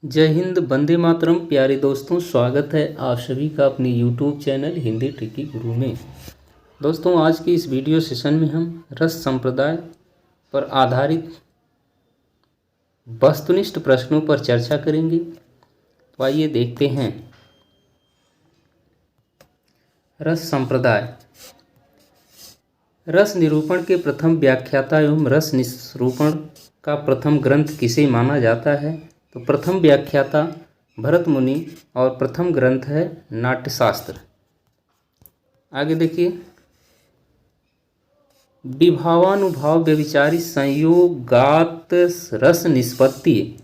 जय हिंद, वंदे मातरम। प्यारे दोस्तों, स्वागत है आप सभी का अपने YouTube चैनल हिंदी ट्रिकी गुरु में। दोस्तों, आज के इस वीडियो सेशन में हम रस संप्रदाय पर आधारित वस्तुनिष्ठ प्रश्नों पर चर्चा करेंगे। तो आइए देखते हैं। रस संप्रदाय। रस निरूपण के प्रथम व्याख्याता एवं रस निरूपण का प्रथम ग्रंथ किसे माना जाता है? तो प्रथम व्याख्याता भरत मुनि और प्रथम ग्रंथ है नाट्यशास्त्र। आगे देखिए, विभावानुभाव व्यभिचारी संयोगात रस निष्पत्ति,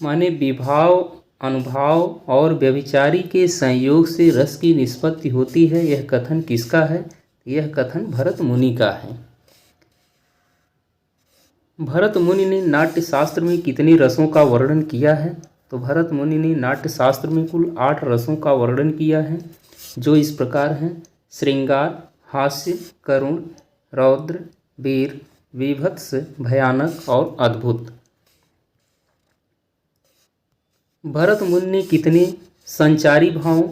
माने विभाव, अनुभाव और व्यभिचारी के संयोग से रस की निष्पत्ति होती है। यह कथन किसका है? यह कथन भरत मुनि का है। भरत मुनि ने नाट्यशास्त्र में कितने रसों का वर्णन किया है? तो भरत मुनि ने नाट्यशास्त्र में कुल 8 रसों का वर्णन किया है, जो इस प्रकार हैं: श्रृंगार, हास्य, करुण, रौद्र, वीर, वीभत्स, भयानक और अद्भुत। भरत मुनि ने कितने संचारी भावों,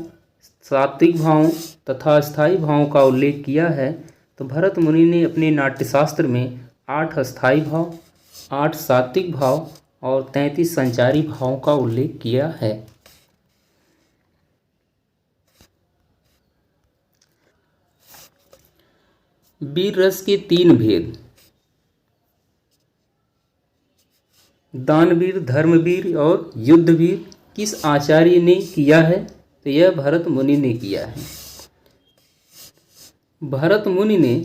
सात्विक भावों तथा स्थायी भावों का उल्लेख किया है? तो भरत मुनि ने अपने नाट्यशास्त्र में 8 स्थायी भाव, 8 सात्विक भाव और 33 संचारी भावों का उल्लेख किया है। वीर रस के 3 भेद: दानवीर, धर्मवीर और युद्धवीर, किस आचार्य ने किया है? तो यह भरत मुनि ने किया है। भरत मुनि ने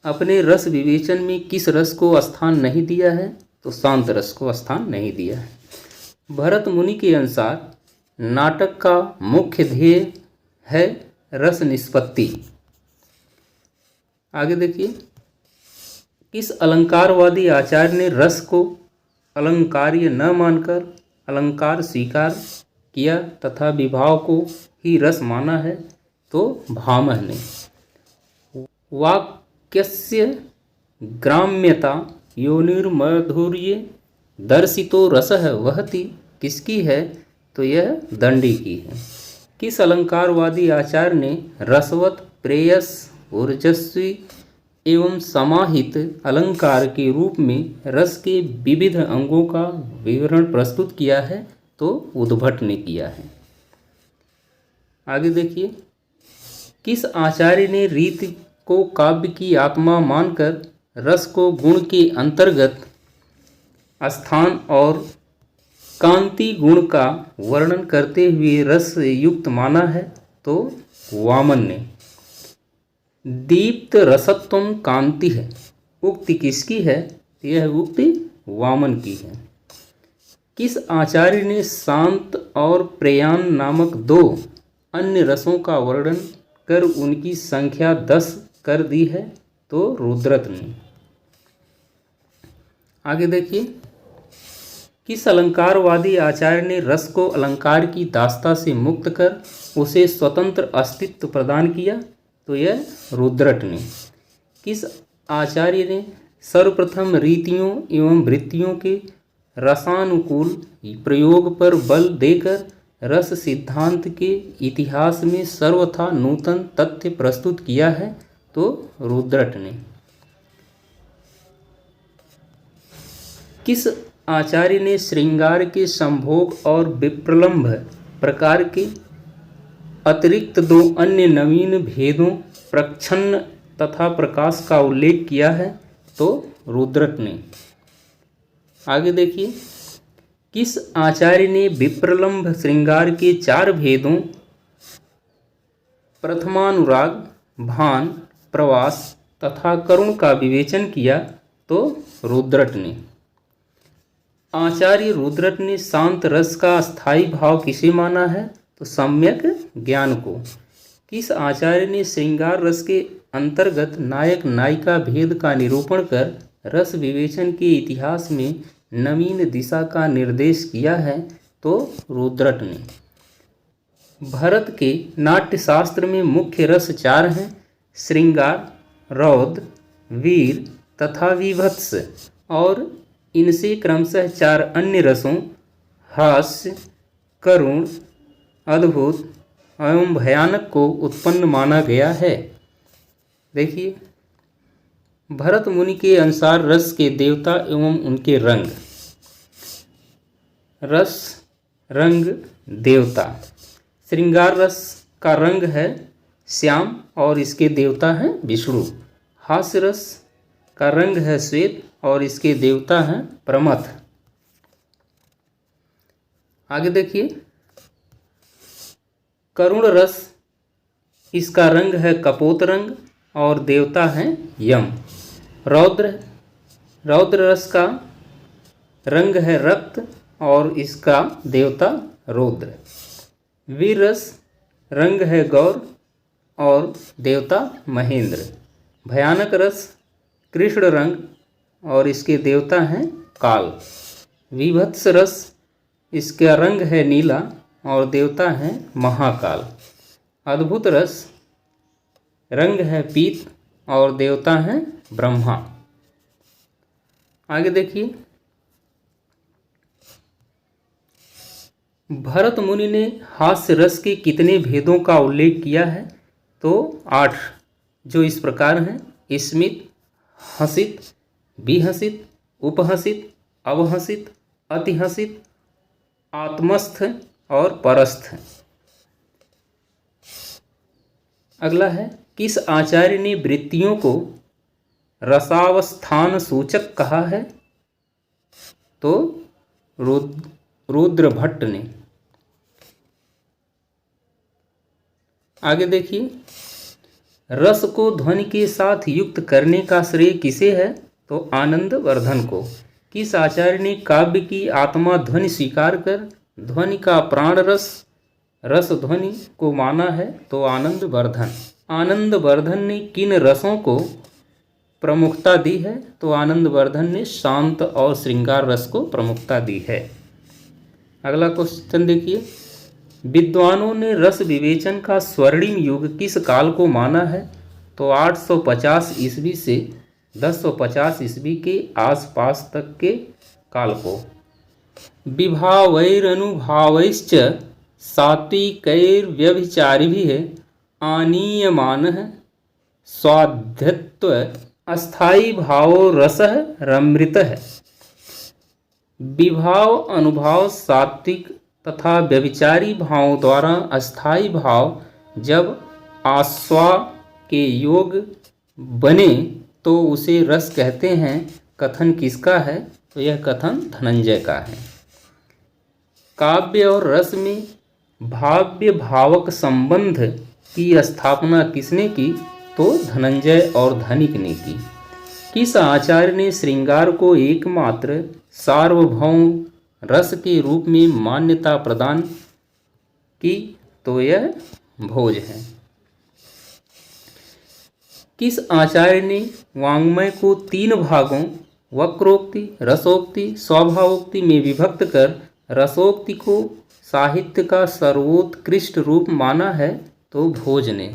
अपने रस विवेचन में किस रस को स्थान नहीं दिया है? तो शांत रस को स्थान नहीं दिया है। भरत मुनि के अनुसार नाटक का मुख्य ध्येय है रस निष्पत्ति। आगे देखिए, किस अलंकारवादी आचार्य ने रस को अलंकार्य न मानकर अलंकार स्वीकार किया तथा विभाव को ही रस माना है? तो भामह ने। वाक्यस्य ग्राम्यता योनिर्माधुर्ये दर्शितो रसः वहति, किसकी है? तो यह दंडी की है। किस अलंकारवादी आचार्य ने रसवत, प्रेयस, ऊर्जस्वी एवं समाहित अलंकार के रूप में रस के विविध अंगों का विवरण प्रस्तुत किया है? तो उद्भट ने किया है। आगे देखिए, किस आचार्य ने रीति को काव्य की आत्मा मानकर रस को गुण के अंतर्गत स्थान और कांति गुण का वर्णन करते हुए रस युक्त माना है? तो वामन ने। दीप्त रसत्वम कांति है, उक्ति किसकी है? यह उक्ति वामन की है। किस आचार्य ने शांत और प्रयाण नामक 2 अन्य रसों का वर्णन कर उनकी संख्या 10 कर दी है? तो रुद्रट ने। आगे देखिए, किस अलंकारवादी आचार्य ने रस को अलंकार की दास्ता से मुक्त कर उसे स्वतंत्र अस्तित्व प्रदान किया? तो यह रुद्रट ने। किस आचार्य ने सर्वप्रथम रीतियों एवं वृत्तियों के रसानुकूल प्रयोग पर बल देकर रस सिद्धांत के इतिहास में सर्वथा नूतन तथ्य प्रस्तुत किया है? तो रुद्रट ने। किस आचार्य ने श्रृंगार के संभोग और विप्रलंभ प्रकार के अतिरिक्त 2 अन्य नवीन भेदों प्रच्छन्न तथा प्रकाश का उल्लेख किया है? तो रुद्रट ने। आगे देखिए, किस आचार्य ने विप्रलंभ श्रृंगार के 4 भेदों प्रथमानुराग, भान, प्रवास तथा करुण का विवेचन किया? तो रुद्रट ने। आचार्य रुद्रट ने शांत रस का स्थायी भाव किसे माना है? तो सम्यक ज्ञान को। किस आचार्य ने श्रृंगार रस के अंतर्गत नायक नायिका भेद का निरूपण कर रस विवेचन के इतिहास में नवीन दिशा का निर्देश किया है? तो रुद्रट ने। भरत के नाट्यशास्त्र में मुख्य रस 4 हैं: श्रृंगार, रौद्र, वीर तथा वीभत्स, और इनसे क्रमशः 4 अन्य रसों हास्य, करुण, अद्भुत एवं भयानक को उत्पन्न माना गया है। देखिए, भरत मुनि के अनुसार रस के देवता एवं उनके रंग। रस, रंग, देवता। श्रृंगार रस का रंग है श्याम और इसके देवता हैं विष्णु। हास्य रस का रंग है श्वेत और इसके देवता हैं प्रमथ। आगे देखिए, करुण रस, इसका रंग है कपोत रंग और देवता हैं यम। रौद्र, रौद्र रस का रंग है रक्त और इसका देवता रौद्र। वीर रस रंग है गौर और देवता महेंद्र। भयानक रस कृष्ण रंग और इसके देवता हैं काल। विभत्स रस, इसका रंग है नीला और देवता हैं महाकाल। अद्भुत रस रंग है पीत और देवता हैं ब्रह्मा। आगे देखिए, भरत मुनि ने हास्य रस के कितने भेदों का उल्लेख किया है? तो 8, जो इस प्रकार हैं: स्मित, हसित, विहसित, उपहसित, अवहसित, अतिहसित, आत्मस्थ और परस्थ। अगला है, किस आचार्य ने वृत्तियों को रसावस्थान सूचक कहा है? तो रुद्र भट्ट ने। आगे देखिए, रस को ध्वनि के साथ युक्त करने का श्रेय किसे है? तो आनंद वर्धन को। किस आचार्य ने काव्य की आत्मा ध्वनि स्वीकार कर ध्वनि का प्राण रस रस ध्वनि को माना है? तो आनंद वर्धन। आनंद वर्धन ने किन रसों को प्रमुखता दी है? तो आनंद वर्धन ने शांत और श्रृंगार रस को प्रमुखता दी है। अगला क्वेश्चन देखिए, विद्वानों ने रस विवेचन का स्वर्णिम युग किस काल को माना है? तो 850 ईस्वी से 1050 ईस्वी के आसपास तक के काल को। विभावैरनुभावैश्च सात्विकैर्व्यभिचारिभिः आनीयमानः स्वाध्यत्व अस्थायी भावो रसः रमृतः। विभाव, अनुभाव, सात्विक तथा व्यभिचारी भावों द्वारा अस्थायी भाव जब आस्वा के योग बने तो उसे रस कहते हैं। कथन किसका है? तो यह कथन धनंजय का है। काव्य और रस में भाव्य भावक संबंध की स्थापना किसने की? तो धनंजय और धनिक ने की। किस आचार्य ने श्रृंगार को एकमात्र सार्वभौम रस के रूप में मान्यता प्रदान की? तो यह भोज है। किस आचार्य ने वाङ्मय को 3 भागों वक्रोक्ति, रसोक्ति, स्वभावोक्ति में विभक्त कर रसोक्ति को साहित्य का सर्वोत्कृष्ट रूप माना है? तो भोज ने।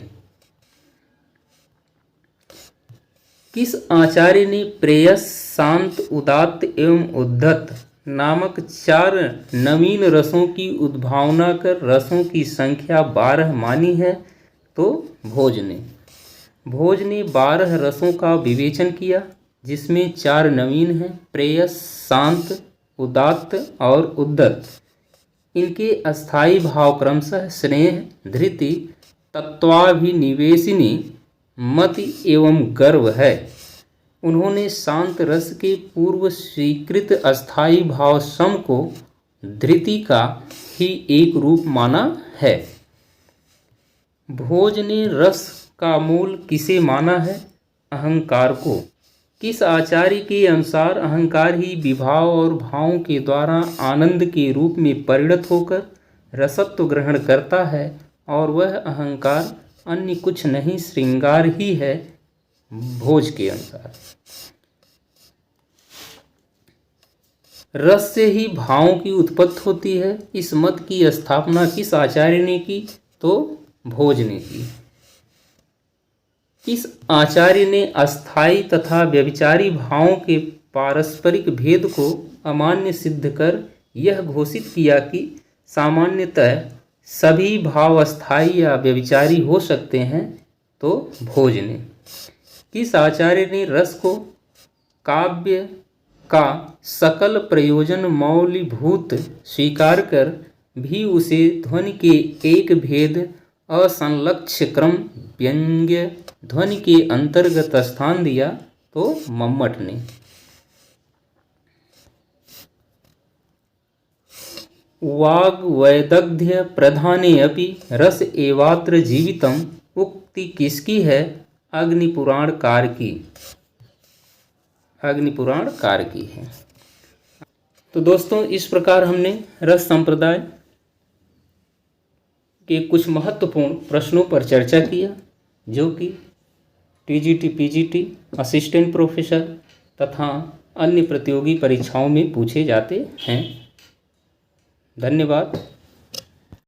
किस आचार्य ने प्रेयस, शांत, उदात्त एवं उद्धत नामक 4 नवीन रसों की उद्भावना कर रसों की संख्या 12 मानी है? तो भोज ने। भोज ने 12 रसों का विवेचन किया, जिसमें 4 नवीन हैं: प्रेयस, शांत, उदात्त और उद्धत। इनके अस्थायी भाव क्रमशः स्नेह, धृति, तत्वाभिनिवेशिनी, मति एवं गर्व है। उन्होंने शांत रस के पूर्व स्वीकृत अस्थायी भाव सम को धृति का ही एक रूप माना है। भोज ने रस का मूल किसे माना है? अहंकार को। किस आचार्य के अनुसार अहंकार ही विभाव और भावों के द्वारा आनंद के रूप में परिणत होकर रसत्व ग्रहण करता है और वह अहंकार अन्य कुछ नहीं श्रृंगार ही है? भोज के अनुसार रस से ही भावों की उत्पत्ति होती है। इस मत की स्थापना किस आचार्य ने की? तो भोज ने की। किस आचार्य ने अस्थायी तथा व्यभिचारी भावों के पारस्परिक भेद को अमान्य सिद्ध कर यह घोषित किया कि सामान्यतः सभी भाव अस्थायी या व्यभिचारी हो सकते हैं, तो भोज ने। किस आचार्य ने रस को काव्य का सकल प्रयोजन मौलिभूत स्वीकार कर भी उसे ध्वनि के एक भेद असंलक्ष्य क्रम व्यंग्य ध्वनि के अंतर्गत स्थान दिया, तो मम्मट ने। वाग्वैदग्ध्य प्रधाने अपि रस एवात्र जीवितम उक्ति किसकी है? अग्निपुराण कार की। अग्निपुराण कार की है। तो दोस्तों, इस प्रकार हमने रस संप्रदाय के कुछ महत्वपूर्ण प्रश्नों पर चर्चा किया, जो कि टीजीटी, पीजीटी, असिस्टेंट प्रोफेसर तथा अन्य प्रतियोगी परीक्षाओं में पूछे जाते हैं। धन्यवाद।